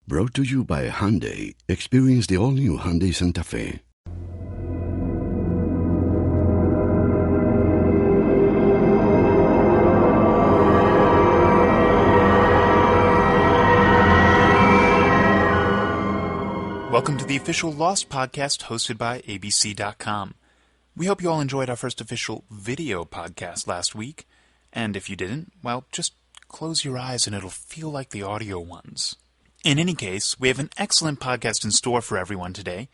Brought to you by Hyundai. Experience the all-new Hyundai Santa Fe. Welcome to the official Lost podcast hosted by ABC.com. We hope you all enjoyed our first official video podcast last week. And if you didn't, well, just close your eyes and it'll feel like the audio ones. In any case, we have an excellent podcast in store for everyone today.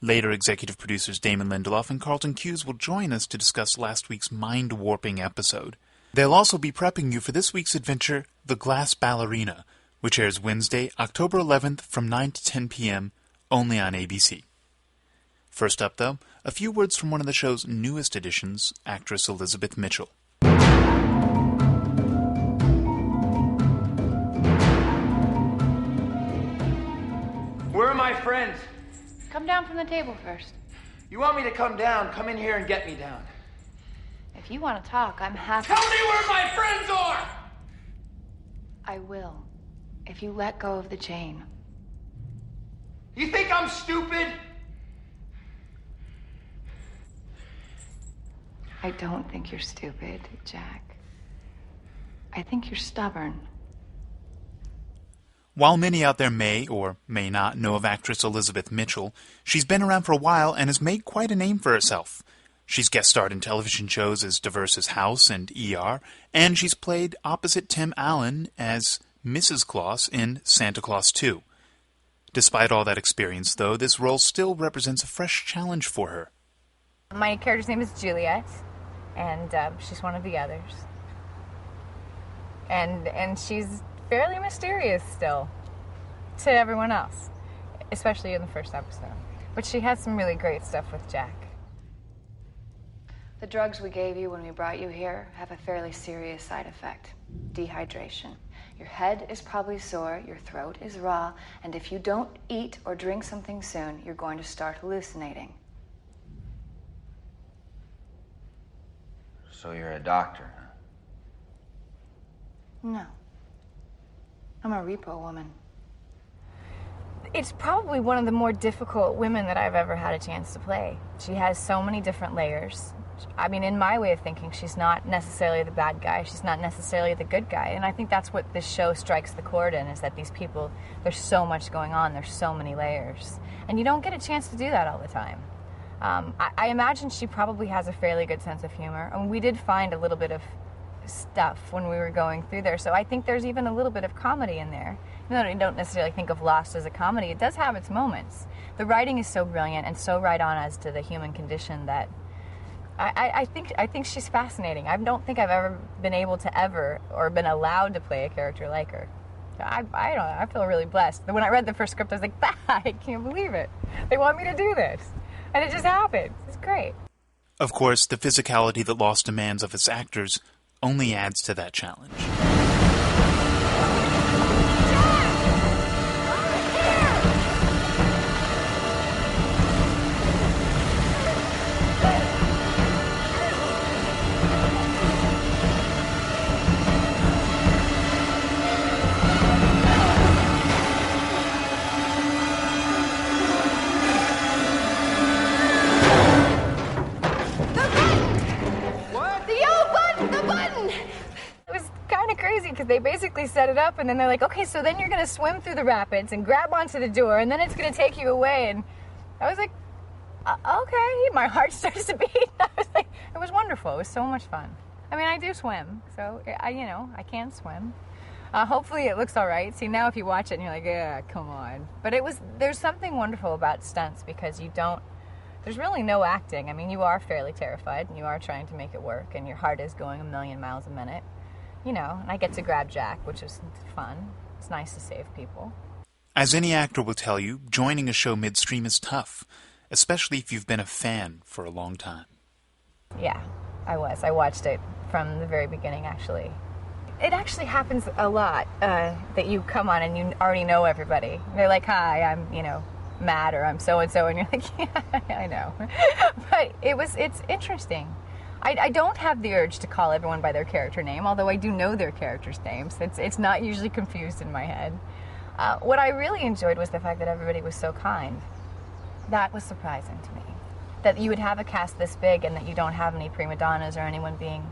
Later, executive producers Damon, Lindelof, and Carlton, Cuse will join us to discuss last week's mind-warping episode. They'll also be prepping you for this week's adventure, The Glass Ballerina, which airs Wednesday, October 11th from 9 to 10 p.m., only on ABC. First up, though, a few words from one of the show's newest additions, actress Elizabeth Mitchell. Where are my friends? Come down from the table first. You want me to come down? Come in here and get me down. If you want to talk, I'm happy. Tell me where my friends are! I will, if you let go of the chain. You think I'm stupid? I don't think you're stupid, Jack. I think you're stubborn. While many out there may or may not know of actress Elizabeth Mitchell, she's been around for a while and has made quite a name for herself. She's guest starred in television shows as diverse as House and ER, and she's played opposite Tim Allen as Mrs. Claus in Santa Claus 2. Despite all that experience, though, this role still represents a fresh challenge for her. My character's name is Juliet, and she's one of the others. And she's fairly mysterious still to everyone else, especially in the first episode. But she has some really great stuff with Jack. The drugs we gave you when we brought you here have a fairly serious side effect: dehydration. Your head is probably sore, your throat is raw, and if you don't eat or drink something soon, you're going to start hallucinating. So you're a doctor, huh? No. I'm a repo woman. It's probably one of the more difficult women that I've ever had a chance to play. She has so many different layers. I mean, in my way of thinking, she's not necessarily the bad guy. She's not necessarily the good guy. And I think that's what this show strikes the chord in, is that these people, there's so much going on. There's so many layers. And you don't get a chance to do that all the time. I imagine she probably has a fairly good sense of humor. And we did find a little bit of stuff when we were going through there. So I think there's even a little bit of comedy in there. Even though I don't necessarily think of Lost as a comedy, it does have its moments. The writing is so brilliant and so right on as to the human condition that I think she's fascinating. I don't think I've ever been able to or been allowed to play a character like her. I don't know. I feel really blessed. When I read the first script, I was like, I can't believe it. They want me to do this. And it just happened. It's great. Of course, the physicality that Lost demands of its actors only adds to that challenge. Because they basically set it up and then they're like, okay, so then you're going to swim through the rapids and grab onto the door and then it's going to take you away. And I was like, okay. My heart starts to beat. I was like, it was wonderful. It was so much fun. I mean, I do swim, so I can swim. Hopefully it looks all right. See, now if you watch it and you're like, yeah, come on. But there's something wonderful about stunts because there's really no acting. I mean, you are fairly terrified and you are trying to make it work and your heart is going a million miles a minute. And I get to grab Jack, which is fun. It's nice to save people. As any actor will tell you, joining a show midstream is tough, especially if you've been a fan for a long time. Yeah, I was. I watched it from the very beginning, actually. It actually happens a lot that you come on and you already know everybody. They're like, hi, I'm, Matt, or I'm so-and-so, and you're like, yeah, I know. But it's interesting. I don't have the urge to call everyone by their character name, although I do know their characters' names. It's not usually confused in my head. What I really enjoyed was the fact that everybody was so kind. That was surprising to me. That you would have a cast this big and that you don't have any prima donnas or anyone being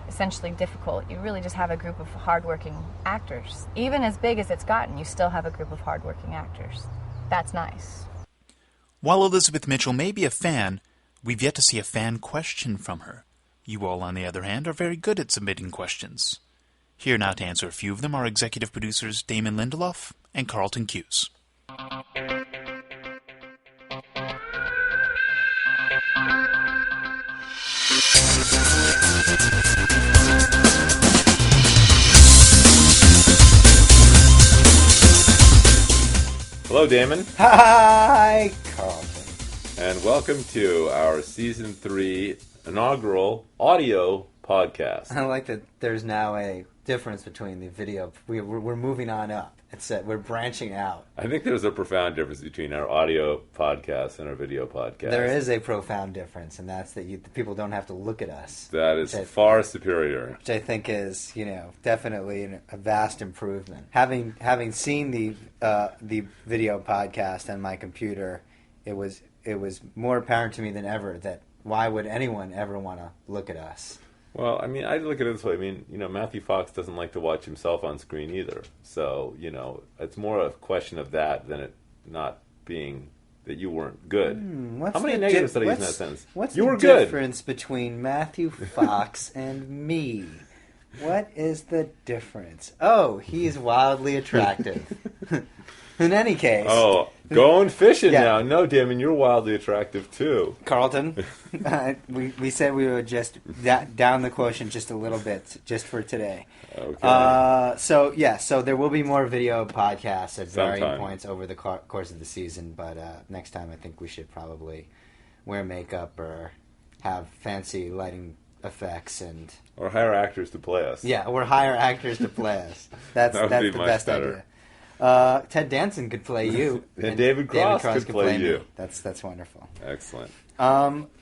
essentially difficult. You really just have a group of hardworking actors. Even as big as it's gotten, you still have a group of hardworking actors. That's nice. While Elizabeth Mitchell may be a fan, we've yet to see a fan question from her. You all, on the other hand, are very good at submitting questions. Here now to answer a few of them are executive producers Damon Lindelof and Carlton Cuse. Hello, Damon. Hi, Carlton. And welcome to our Season 3 inaugural audio podcast. I like that there's now a difference between the video. We're moving on up. We're branching out. I think there's a profound difference between our audio podcast and our video podcast. There is a profound difference, and that's that the people don't have to look at us. That is far superior. Which I think is, definitely a vast improvement. Having seen the video podcast on my computer, it was more apparent to me than ever that why would anyone ever want to look at us? Well, I mean, I look at it this way. I mean, Matthew Fox doesn't like to watch himself on screen either. So, it's more a question of that than it not being that you weren't good. How many negatives did I use in that sentence? What's you the were good. difference between Matthew Fox and me? What is the difference? Oh, he's wildly attractive. In any case. Oh, going fishing now. No, Damon, you're wildly attractive too. Carlton, we said we would just down the quotient just a little bit, just for today. Okay. So there will be more video podcasts at varying points over the course of the season, but next time I think we should probably wear makeup or have fancy lighting effects or hire actors to play us. Yeah, or hire actors to play us. That's the best idea. Ted Danson could play you. and David Cross could play you. That's wonderful. Excellent.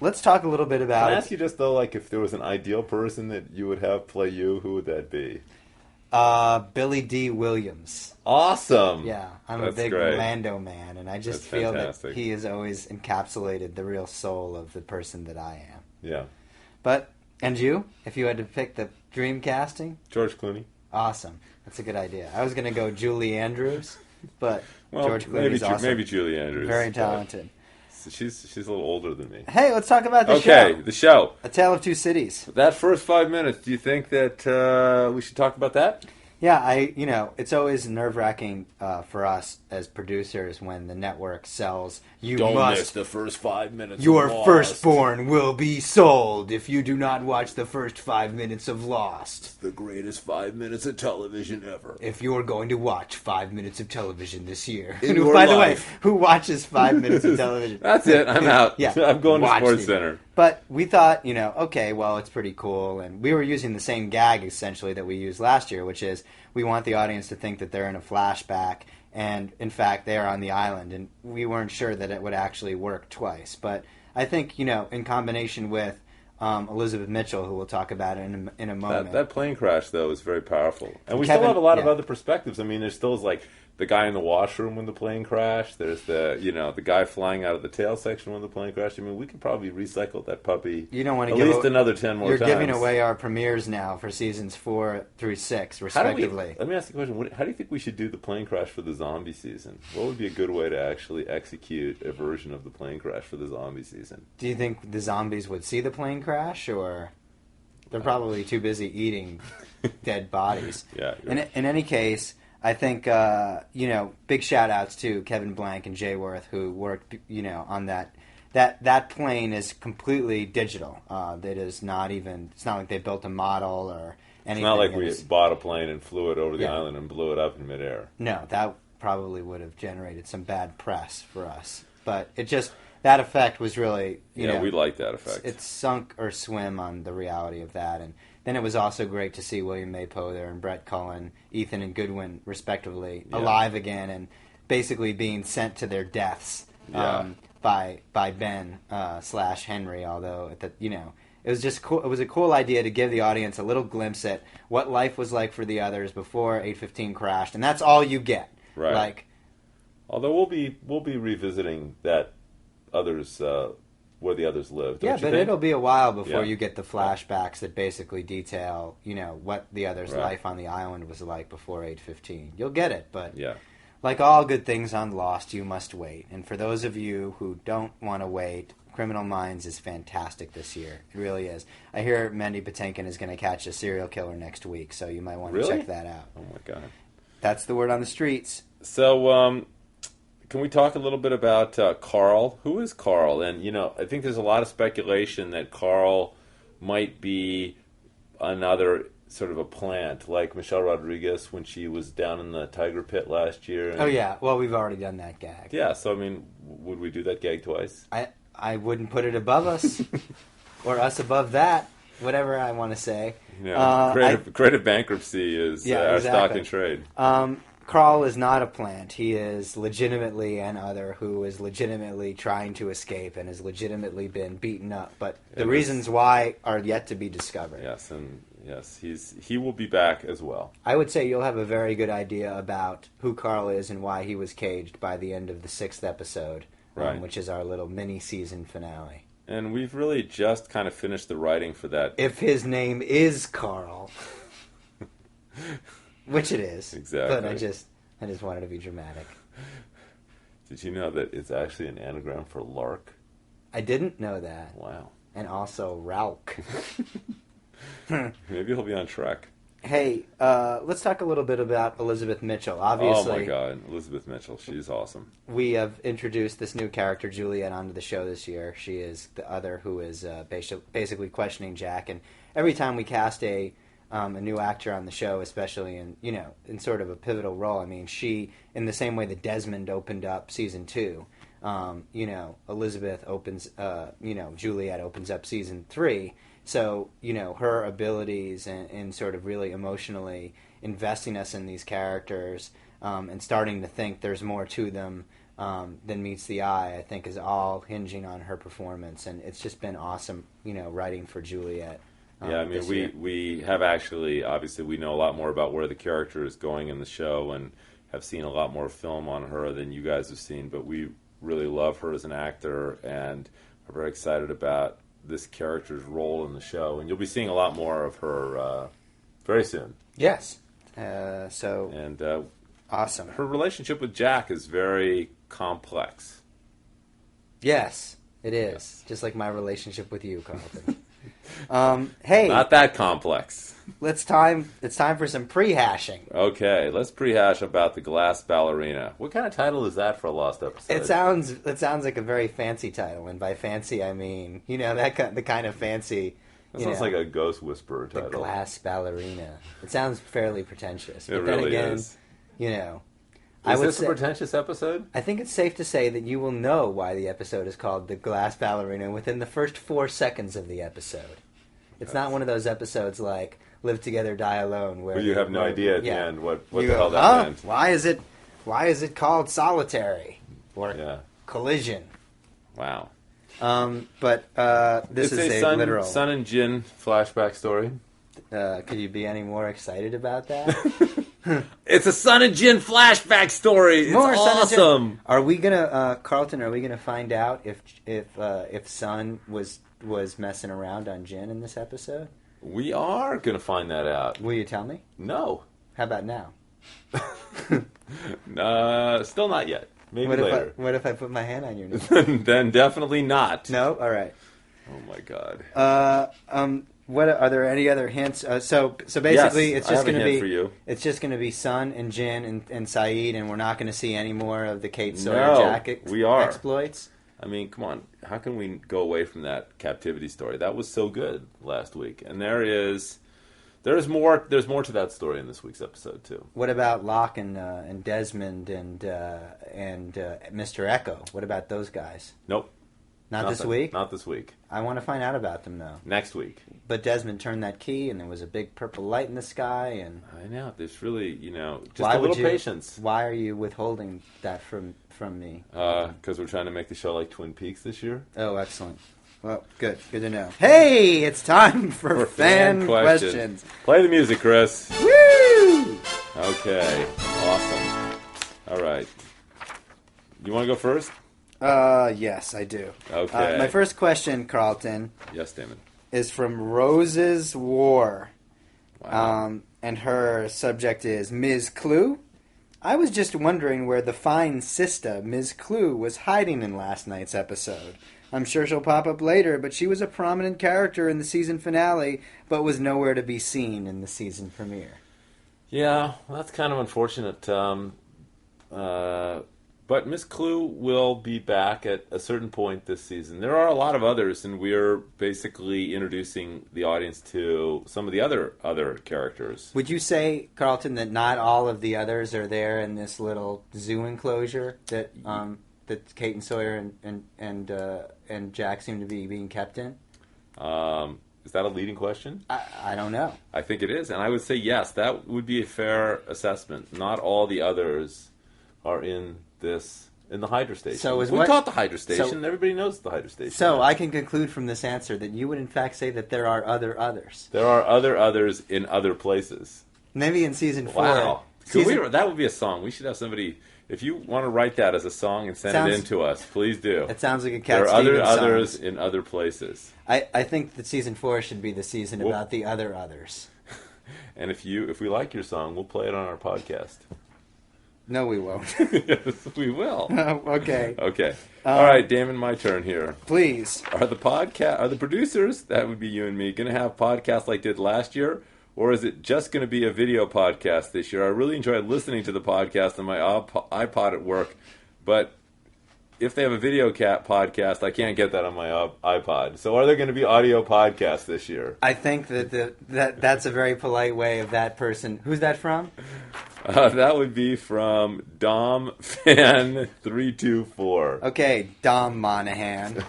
Let's talk a little bit about... Can I ask you just, though, if there was an ideal person that you would have play you, who would that be? Billy D. Williams. Awesome! Yeah, I'm a big Lando man, and I just feel that he has always encapsulated the real soul of the person that I am. Yeah. And you? If you had to pick the dream casting? George Clooney. Awesome. That's a good idea. I was going to go Julie Andrews, but George Clooney's awesome. Maybe Julie Andrews. Very talented. She's a little older than me. Hey, let's talk about the show. Okay, the show. A Tale of Two Cities. That first 5 minutes, do you think that we should talk about that? Yeah, it's always nerve-wracking for us as producers when the network sells, Don't miss the first 5 minutes Your of Lost. firstborn will be sold if you do not watch the first 5 minutes of Lost. It's the greatest 5 minutes of television ever. If you're going to watch 5 minutes of television this year. By the way, who watches 5 minutes of television? That's it. I'm out. Yeah, I'm going to Sports Center. But we thought, okay, well, it's pretty cool. And we were using the same gag, essentially, that we used last year, which is we want the audience to think that they're in a flashback. And, in fact, they are on the island. And we weren't sure that it would actually work twice. But I think, in combination with Elizabeth Mitchell, who we'll talk about in a moment. That plane crash, though, is very powerful. And we still have a lot of other perspectives. I mean, there's still the guy in the washroom when the plane crashed. There's the guy flying out of the tail section when the plane crashed. I mean, we could probably recycle that puppy. You don't want to at least another 10 more times. You're giving away our premieres now for seasons 4 through 6, respectively. Let me ask you a question. How do you think we should do the plane crash for the zombie season? What would be a good way to actually execute a version of the plane crash for the zombie season? Do you think the zombies would see the plane crash, or they're probably too busy eating dead bodies? Yeah. In any case, I think, big shout-outs to Kevin Blank and Jay Worth, who worked, on that. That plane is completely digital. That is not even... It's not like they built a model or anything. It's not like we bought a plane and flew it over the island and blew it up in midair. No, that probably would have generated some bad press for us. But it just... That effect was really... we like that effect. It's sunk or swim on the reality of that. And then it was also great to see William Maypoe there and Brett Cullen, Ethan and Goodwin, respectively, alive again and basically being sent to their deaths by Ben / Henry. Although it was just cool. It was a cool idea to give the audience a little glimpse at what life was like for the others before 815 crashed, and that's all you get. Right. Like, although we'll be revisiting that others where the others live. Don't yeah, you but think? it'll be a while before Yeah. you get the flashbacks that basically detail, what the others' Right. life on the island was like before 8:15. You'll get it, but Yeah. like all good things on Lost, you must wait. And for those of you who don't want to wait, Criminal Minds is fantastic this year. It really is. I hear Mandy Patinkin is going to catch a serial killer next week, so you might want to Really? check that out. Oh my God. That's the word on the streets. So, can we talk a little bit about Carl? Who is Carl? And, I think there's a lot of speculation that Carl might be another sort of a plant, like Michelle Rodriguez when she was down in the tiger pit last year. Oh, yeah. Well, we've already done that gag. Yeah, so, would we do that gag twice? I wouldn't put it above us, or us above that, whatever I want to say. Creative bankruptcy is our stock in trade. Carl is not a plant. He is legitimately an other who is legitimately trying to escape and has legitimately been beaten up. But the reasons why are yet to be discovered. Yes, and he will be back as well. I would say you'll have a very good idea about who Carl is and why he was caged by the end of the 6th episode, right. Which is our little mini-season finale. And we've really just kind of finished the writing for that. If his name is Carl... Which it is. Exactly. But I just wanted to be dramatic. Did you know that it's actually an anagram for lark? I didn't know that. Wow. And also Ralk. Maybe he'll be on Trek. Hey, let's talk a little bit about Elizabeth Mitchell. Obviously, oh my God, Elizabeth Mitchell. She's awesome. We have introduced this new character, Juliet, onto the show this year. She is the other who is basically questioning Jack. And every time we cast a new actor on the show, especially in sort of a pivotal role. I mean, she, in the same way that Desmond opened up season 2, Elizabeth opens, Juliet opens up season 3. So, her abilities and sort of really emotionally investing us in these characters and starting to think there's more to them than meets the eye, I think is all hinging on her performance. And it's just been awesome, writing for Juliet. Yeah, I mean, we have actually, obviously, we know a lot more about where the character is going in the show and have seen a lot more film on her than you guys have seen, but we really love her as an actor and are very excited about this character's role in the show. And you'll be seeing a lot more of her very soon. Yes. Awesome. Her relationship with Jack is very complex. Yes, it is. Yes. Just like my relationship with you, Carlton. Hey, not that complex. It's time for some pre-hashing. Okay, let's pre-hash about the Glass Ballerina. What kind of title is that for a Lost episode? It sounds like a very fancy title, and by fancy I mean the kind of fancy. That sounds like a Ghost Whisperer title. The Glass Ballerina. It sounds fairly pretentious. It really is. Is this a pretentious episode? I think it's safe to say that you will know why the episode is called The Glass Ballerina within the first 4 seconds of the episode. It's not one of those episodes like Live Together, Die Alone, where you have no idea at the end what the hell that meant. Why is it called Solitary or Collision? Wow. But this is a literal Sun and Jin flashback story. Could you be any more excited about that? It's a Sun and Jin flashback story. It's awesome. Are we gonna, Carlton? Are we gonna find out if Sun was messing around on Jin in this episode? We are gonna find that out. Will you tell me? No. How about now? Still not yet. Maybe later. What if I put my hand on your knee? Then definitely not. No. All right. Oh my God. What are there any other hints? So basically, it's just going to be Sun and Jin and Saeed, and we're not going to see any more of the Kate Sawyer Jack exploits. I mean, come on, how can we go away from that captivity story? That was so good last week, and there's more to that story in this week's episode too. What about Locke and Desmond and Mr. Echo? What about those guys? Nope. Not this week? Not this week. I want to find out about them, though. Next week. But Desmond turned that key, and there was a big purple light in the sky, and... I know. There's really, just a little patience. Why are you withholding that from me? Because we're trying to make the show like Twin Peaks this year. Oh, excellent. Well, good. Good to know. Hey, it's time for fan questions. Play the music, Chris. Woo! Okay. Awesome. All right. You want to go first? Yes, I do. Okay. My first question, Carlton, Yes, Damon. is from Rose's War. Wow. And her subject is Ms. Clue. I was just wondering where the fine sister, Ms. Clue, was hiding in last night's episode. I'm sure she'll pop up later, but she was a prominent character in the season finale, but was nowhere to be seen in the season premiere. Yeah, well, that's kind of unfortunate. But Miss Clue will be back at a certain point this season. There are a lot of others, and we're basically introducing the audience to some of the other characters. Would you say, Carlton, that not all of the others are there in this little zoo enclosure that Kate and Sawyer and Jack seem to be being kept in? Is that a leading question? I don't know. I think it is, and I would say yes. That would be a fair assessment. Not all the others are in the Hydra Station. So we call it the Hydra Station. Everybody knows the Hydra Station. So I can conclude from this answer that you would in fact say that there are others. There are others in other places. Maybe in season 4. Wow. That would be a song. We should have somebody. If you want to write that as a song and send it in to us, please do. It sounds like a Cat There are Stevens others song. in other places. I think that season 4 should be the season about the others. And if we like your song, we'll play it on our podcast. No, we won't. Yes, we will. Okay. Okay. All right, Damon, my turn here. Please. Are the producers, that would be you and me, going to have podcasts like did last year? Or is it just going to be a video podcast this year? I really enjoyed listening to the podcast on my iPod at work, but if they have a video podcast, I can't get that on my iPod. So are there going to be audio podcasts this year? I think that's a very polite way of that person. Who's that from? That would be from Dom Fan 324. Okay, Dom Monahan.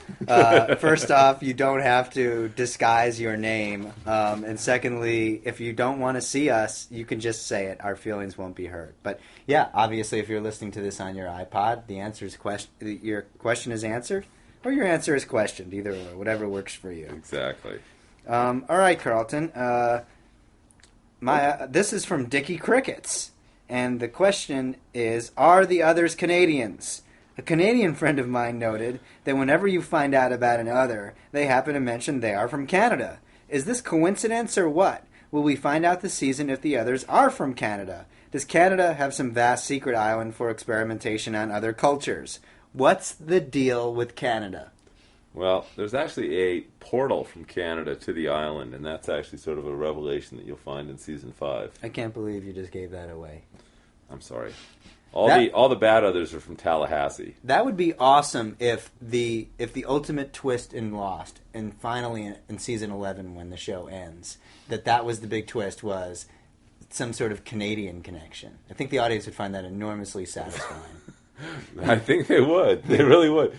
First off, you don't have to disguise your name. And secondly, if you don't want to see us, you can just say it. Our feelings won't be hurt. But yeah, obviously, if you're listening to this on your iPod, the answer is your question is answered, or your answer is questioned. Either or, whatever works for you. Exactly. All right, Carlton. This is from Dickie Crickets. And the question is, are the others Canadians? A Canadian friend of mine noted that whenever you find out about an other, they happen to mention they are from Canada. Is this coincidence or what? Will we find out this season if the others are from Canada? Does Canada have some vast secret island for experimentation on other cultures? What's the deal with Canada? Well, there's actually a portal from Canada to the island, and that's actually sort of a revelation that you'll find in season 5. I can't believe you just gave that away. I'm sorry. All the bad others are from Tallahassee. That would be awesome if the ultimate twist in Lost, and finally in season 11 when the show ends, that was the big twist, was some sort of Canadian connection. I think the audience would find that enormously satisfying. I think they would. They really would.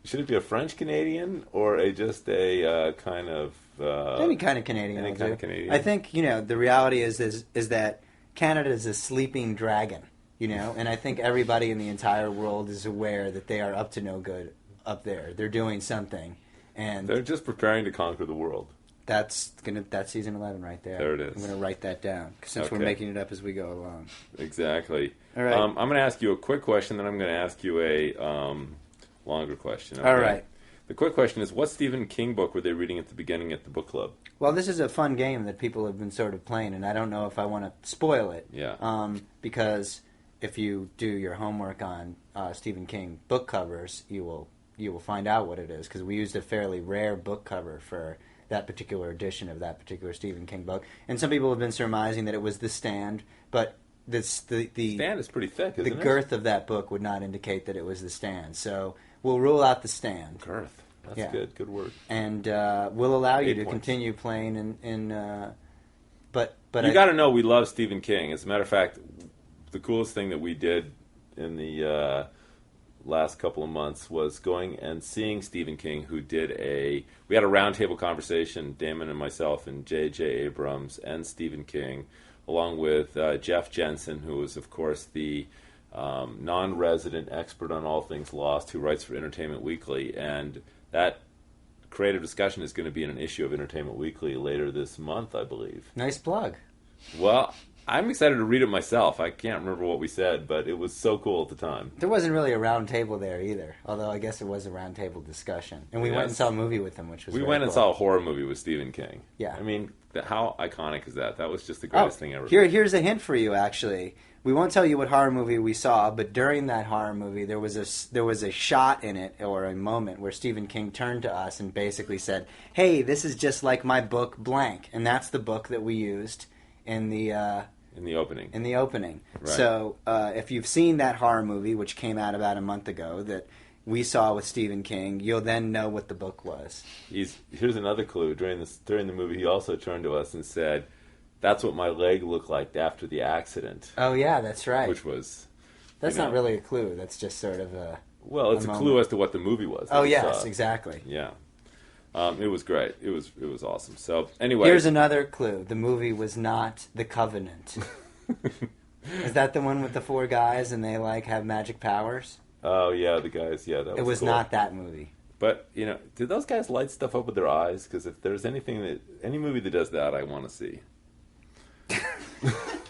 Should it be a French Canadian or just a kind of any kind of Canadian? Any kind of Canadian. I think the reality is that Canada is a sleeping dragon, and I think everybody in the entire world is aware that they are up to no good up there. They're doing something, and they're just preparing to conquer the world. That's season 11 right there. There it is. I'm going to write that down since we're making it up as we go along. Exactly. All right. I'm going to ask you a quick question, then I'm going to ask you a longer question. Okay? All right. The quick question is, what Stephen King book were they reading at the beginning at the book club? Well, this is a fun game that people have been sort of playing, and I don't know if I want to spoil it. Yeah. Because if you do your homework on Stephen King book covers, you will find out what it is, because we used a fairly rare book cover for that particular edition of that particular Stephen King book. And some people have been surmising that it was The Stand, but the Stand is pretty thick, isn't it? The girth of that book would not indicate that it was The Stand. So we'll rule out The Stand. Girth. That's good. Good word. And we'll allow you to points. continue playing but you got to know we love Stephen King. As a matter of fact, the coolest thing that we did in the last couple of months was going and seeing Stephen King, who we had a roundtable conversation, Damon and myself and J.J. Abrams and Stephen King, along with Jeff Jensen, who is, of course, the non-resident expert on all things Lost, who writes for Entertainment Weekly, and that creative discussion is going to be in an issue of Entertainment Weekly later this month, I believe. Nice plug. Well, I'm excited to read it myself. I can't remember what we said, but it was so cool at the time. There wasn't really a round table there either, although I guess it was a round table discussion. And we went and saw a movie with them, which was We very went and cool. saw a horror movie with Stephen King. Yeah. I mean, how iconic is that? That was just the greatest thing ever. Here's a hint for you, actually. We won't tell you what horror movie we saw, but during that horror movie, there was a shot in it, or a moment, where Stephen King turned to us and basically said, "Hey, this is just like my book, blank," and that's the book that we used in the opening. In the opening. Right. So, if you've seen that horror movie, which came out about a month ago, that we saw with Stephen King, you'll then know what the book was. Here's another clue. During the movie, he also turned to us and said, "That's what my leg looked like after the accident." Oh yeah, that's right. Which was... That's not really a clue. That's just sort of a... Well, it's a clue as to what the movie was. Oh, yes, exactly. Yeah. It was great. It was awesome. So, anyway... Here's another clue. The movie was not The Covenant. Is that the one with the 4 guys and they, have magic powers? Oh, yeah, the guys. Yeah, that was It was cool. not that movie. But, did those guys light stuff up with their eyes? Because if there's any movie that does that, I want to see.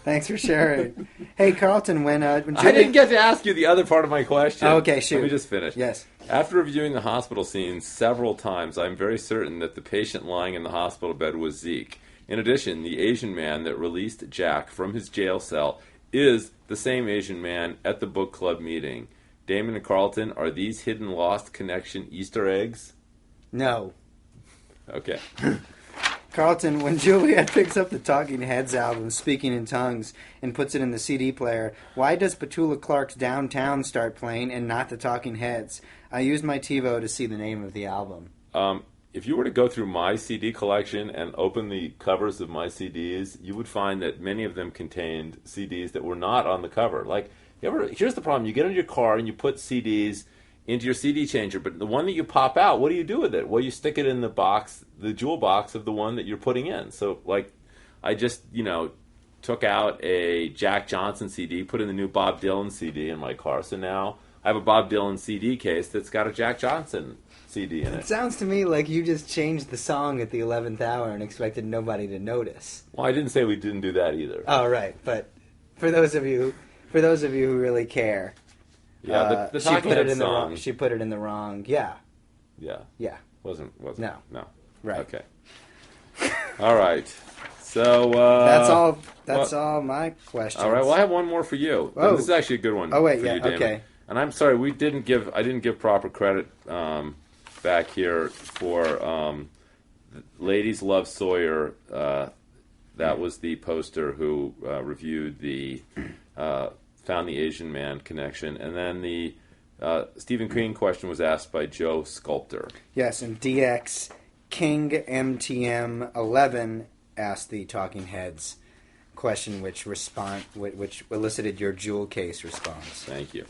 Thanks for sharing. Hey, Carlton, when I didn't get to ask you the other part of my question. Oh, okay, shoot. Let me just finish. Yes. After reviewing the hospital scene several times, I'm very certain that the patient lying in the hospital bed was Zeke. In addition, the Asian man that released Jack from his jail cell is the same Asian man at the book club meeting. Damon and Carlton, are these hidden Lost Connection Easter eggs? No. Okay. Carlton, when Juliet picks up the Talking Heads album, Speaking in Tongues, and puts it in the CD player, why does Petula Clark's Downtown start playing and not the Talking Heads? I used my TiVo to see the name of the album. If you were to go through my CD collection and open the covers of my CDs, you would find that many of them contained CDs that were not on the cover. Here's the problem. You get in your car and you put CDs into your CD changer, but the one that you pop out, what do you do with it? Well, you stick it in the box, the jewel box of the one that you're putting in. So, I just, took out a Jack Johnson CD, put in the new Bob Dylan CD in my car. So now I have a Bob Dylan CD case that's got a Jack Johnson CD in it. It sounds to me like you just changed the song at the 11th hour and expected nobody to notice. Well, I didn't say we didn't do that either. Oh, right. But for those of you who really care... Yeah, the Talking Heads song. She put it in the wrong. Yeah. Yeah. Yeah. Wasn't. No. Right. Okay. All right. So that's all my questions. All right. Well, I have one more for you. Oh. This is actually a good one. Oh wait, for yeah. you, Damon. Okay. And I'm sorry, I didn't give proper credit back here for Ladies Love Sawyer. That was the poster who reviewed the. Found the Asian Man connection, and then the Stephen King question was asked by Joe Sculptor. Yes, and DX King MTM 11 asked the Talking Heads question, which elicited your jewel case response. Thank you.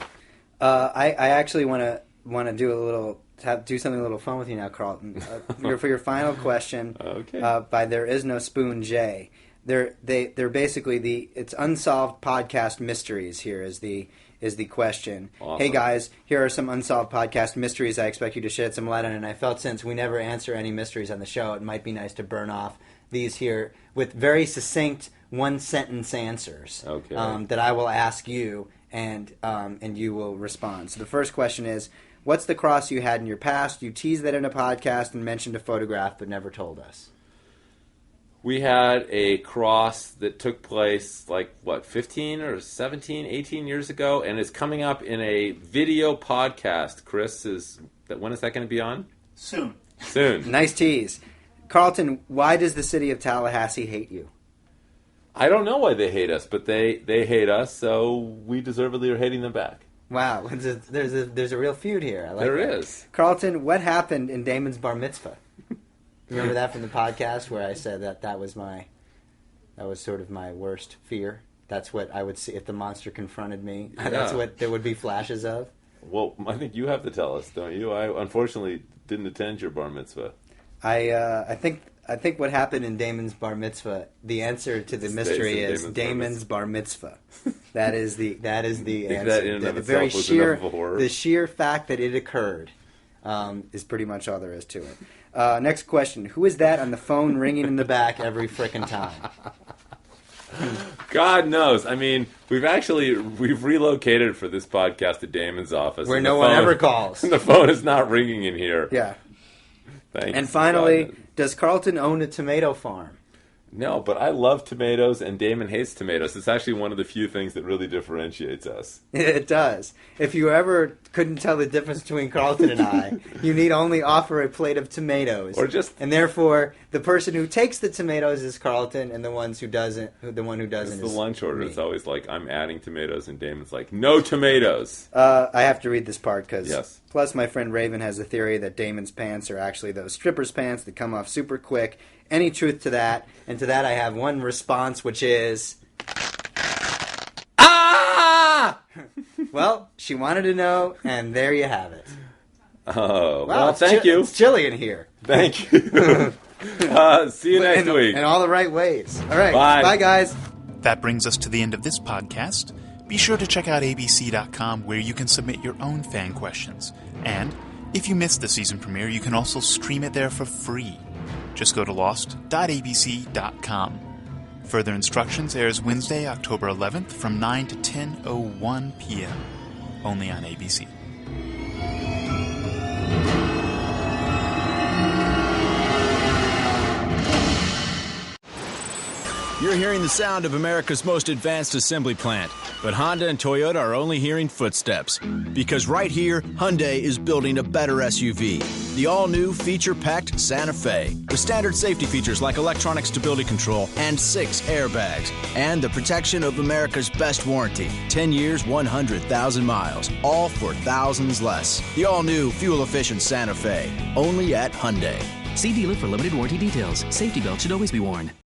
I actually want to do something a little fun with you now, Carlton. For your final question, okay. By There Is No Spoon J. They're basically it's unsolved podcast mysteries. Here is the question. Awesome. Hey guys, here are some unsolved podcast mysteries I expect you to shed some light on. And I felt since we never answer any mysteries on the show, it might be nice to burn off these here with very succinct 1-sentence answers. Okay. That I will ask you, and you will respond. So the first question is, what's the cross you had in your past? You teased that in a podcast and mentioned a photograph, but never told us. We had a cross that took place 15 or 17, 18 years ago, and it's coming up in a video podcast. Chris, when is that going to be on? Soon. Nice tease. Carlton, why does the city of Tallahassee hate you? I don't know why they hate us, but they hate us, so we deservedly are hating them back. Wow, there's a real feud here. I like there that. is. Carlton, what happened in Damon's bar mitzvah? Remember that from the podcast where I said that was sort of my worst fear. That's what I would see if the monster confronted me. Yeah. That's what there would be flashes of. Well, I think you have to tell us, don't you? I unfortunately didn't attend your bar mitzvah. I think what happened in Damon's bar mitzvah. The answer to the mystery is Damon's bar mitzvah. That is the answer. That in and of itself was enough of a horror. The sheer fact that it occurred is pretty much all there is to it. Next question. Who is that on the phone ringing in the back every frickin' time? God knows. I mean, we've relocated for this podcast to Damon's office. Where no one ever calls. And the phone is not ringing in here. Yeah. Thanks. And finally, does Carlton own a tomato farm? No, but I love tomatoes, and Damon hates tomatoes. It's actually one of the few things that really differentiates us. It does. If you ever couldn't tell the difference between Carlton and I, you need only offer a plate of tomatoes. And therefore, the person who takes the tomatoes is Carlton, and the one who doesn't is the lunch order. me. It's always like, I'm adding tomatoes, and Damon's like, no tomatoes. I have to read this part because... Yes. Plus, my friend Raven has a theory that Damon's pants are actually those strippers' pants that come off super quick. Any truth to that? And to that, I have one response, which is... Ah! Well, she wanted to know, and there you have it. Oh, well, thank you. It's chilly in here. Thank you. See you next week. In all the right ways. All right. Bye. Bye, guys. That brings us to the end of this podcast. Be sure to check out abc.com where you can submit your own fan questions. And if you missed the season premiere, you can also stream it there for free. Just go to lost.abc.com. Further Instructions airs Wednesday, October 11th from 9 to 10:01 p.m. Only on ABC. You're hearing the sound of America's most advanced assembly plant, but Honda and Toyota are only hearing footsteps. Because right here, Hyundai is building a better SUV, the all-new feature-packed Santa Fe, with standard safety features like electronic stability control and 6 airbags, and the protection of America's best warranty, 10 years, 100,000 miles, all for thousands less. The all-new fuel-efficient Santa Fe, only at Hyundai. See dealer for limited warranty details. Safety belt should always be worn.